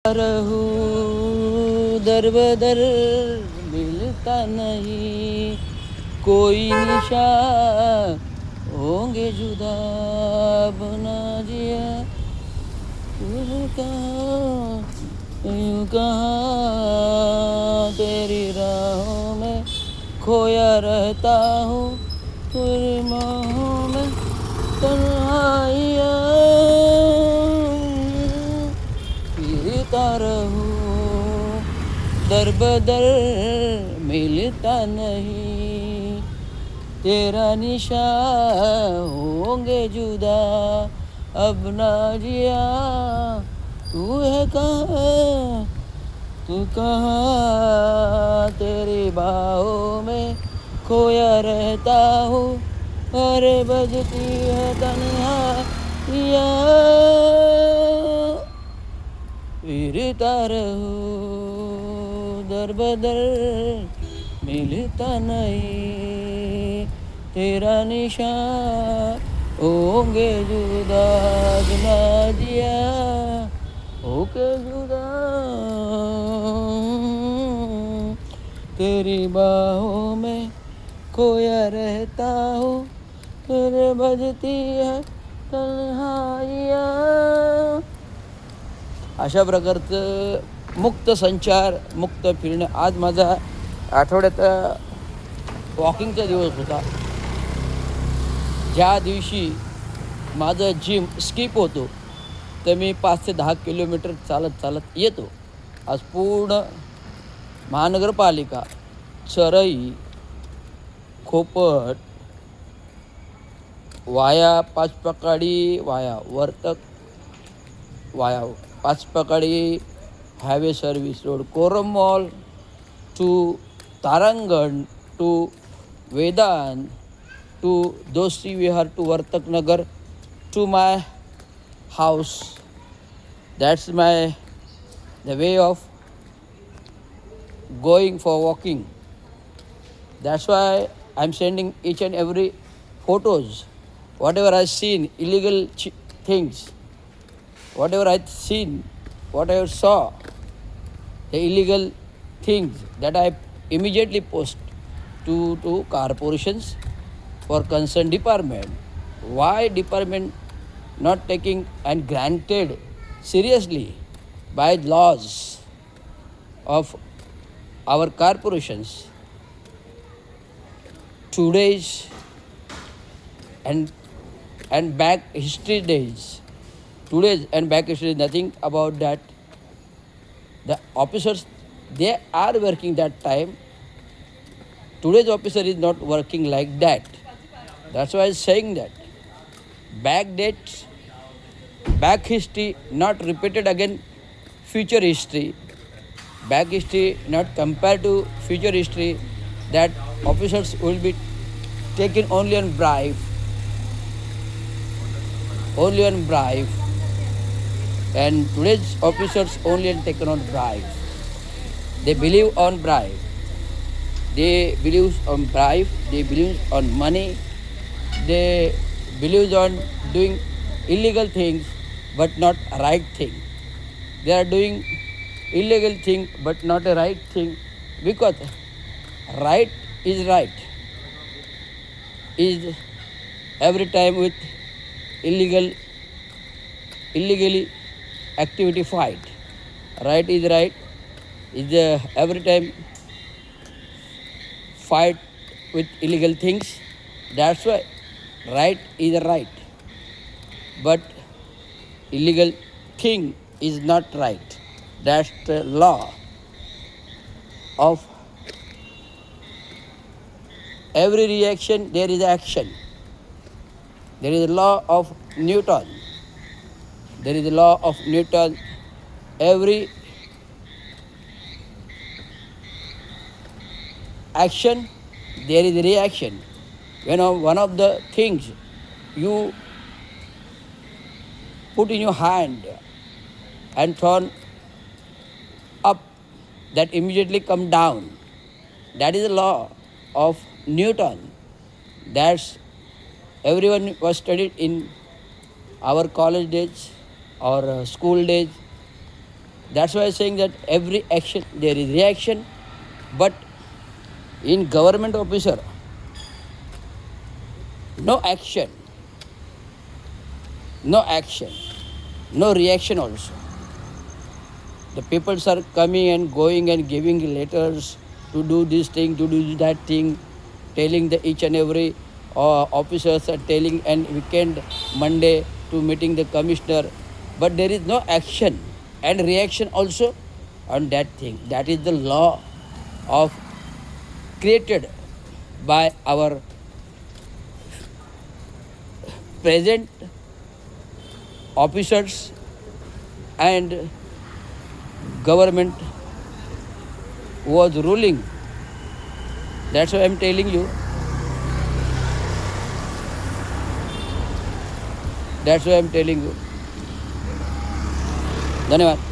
रहूं दर बदर मिलता नहीं कोई निशा होंगे जुदा बना जिया यूं कहाँ तेरी राहों में खोया रहता हूँ तेरी बाहों में तन्हाइयाँ फिरता रहूं दर बदर मिलता नहीं तेरा निशा होंगे जुदा अब ना जिया तू है कहाँ तू कहाँ तेरी बाहों में खोया रहता हूँ अरे बजती है तन्हाइयाँ फिरता रहूं दर बदर मिलता नहीं तेरा निशान होंगे जुदा बना दिया होके जुदा तेरी बाहों में खोया रहता हूँ फिर बजती है तन्हाइयाँ. अशा प्रकारचं मुक्त संचार मुक्त फिरणं. आज माझा आठवड्यात वॉकिंगचा दिवस होता. ज्या दिवशी माझं जिम स्किप होतो तर मी 5 ते 10 किलोमीटर चालत येतो. आज पूर्ण महानगरपालिका, Charai, Khopat, via Pachpakhadi, via Vartak, via Pachpakhadi highway service road, Korum mall to Tarangan to Vedant to Dosti Vihar to Vartak Nagar to my house. That's the way of going for walking. That's why I'm sending each and every photos. Whatever I've seen, illegal things, whatever I've seen, whatever saw, the illegal things that I immediately post to corporations for concerned department. Why department not taking and granted seriously by laws of our corporations? Today's and back history days, today's and back history, nothing about that. The officers, they are working that time. Today's officer is not working like that. That's why I'm saying that. Back dates, back history not repeated again, future history. Back history not compared to future history, that officers will be taken only on bribe. Only on bribe. And today's officers only taken on bribe. They believe on bribe. They believe on bribe. They believe on money. They believe on doing illegal things but not right thing. They are doing illegal thing but not a right thing, because right is right is every time with illegally activity fight. Right is right is every time fight with illegal things. That's why right is right, but illegal thing is not right. That's the law of every reaction. There is action. There is a law of Newton. There is a law of Newton. Every action, there is a reaction. One of the things you put in your hand and turn up, that immediately come down. That is the law of Newton. That's everyone was studied in our college days or school days. That's why I'm saying that every action there is reaction, but in government officer, no action, no reaction also. The people are coming and going and giving letters to do this thing, to do that thing, telling the each and every officers are telling, and weekend Monday to meeting the commissioner, but there is no action and reaction also on that thing. That is the law of created by our present officers and government was ruling. That's why I'm telling you. That's why I'm telling you. धन्यवाद.